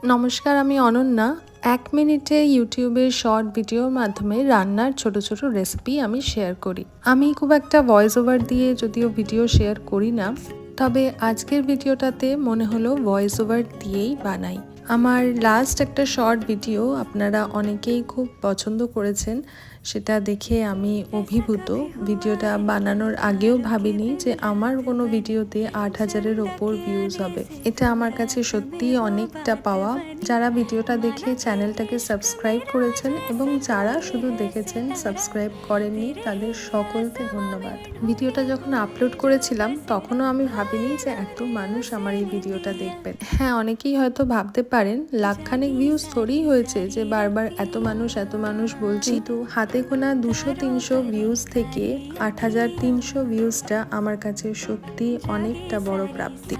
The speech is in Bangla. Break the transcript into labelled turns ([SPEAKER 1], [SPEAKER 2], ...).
[SPEAKER 1] নমস্কার, আমি অনন্যা। ১ মিনিটে ইউটিউবের শর্ট ভিডিওর মাধ্যমে রান্নার ছোট ছোট রেসিপি আমি শেয়ার করি। আমি খুব একটা ভয়েস ওভার দিয়ে যদিও ভিডিও শেয়ার করি না, তবে আজকের ভিডিওটাতে মনে হলো ভয়েস ওভার দিয়েই বানাই। আমার লাস্ট একটা শর্ট ভিডিও আপনারা অনেকেই খুব পছন্দ করেছেন, সেটা দেখে আমি অভিভূত। ভিডিওটা বানানোর আগেও ভাবিনি যে আমার কোনো ভিডিওতে ৮,০০০-এর ওপর ভিউজ হবে। এটা আমার কাছে সত্যিই অনেকটা পাওয়া। যারা ভিডিওটা দেখে চ্যানেলটাকে সাবস্ক্রাইব করেছেন এবং যারা শুধু দেখেছেন সাবস্ক্রাইব করেননি, তাদের সকলকে ধন্যবাদ। ভিডিওটা যখন আপলোড করেছিলাম তখনও আমি ভাবিনি যে এত মানুষ আমার এই ভিডিওটা দেখবেন। হ্যাঁ, অনেকেই হয়তো ভাবতে পারেন লাখখানেক ভিউজ থোড়ি হয়েছে যে বারবার এত মানুষ বলছি। তো হাতে গোনা ২০০-৩০০ ভিউজ থেকে ৮,৩০০ ভিউজটা আমার কাছে সত্যি অনেকটা বড় প্রাপ্তি।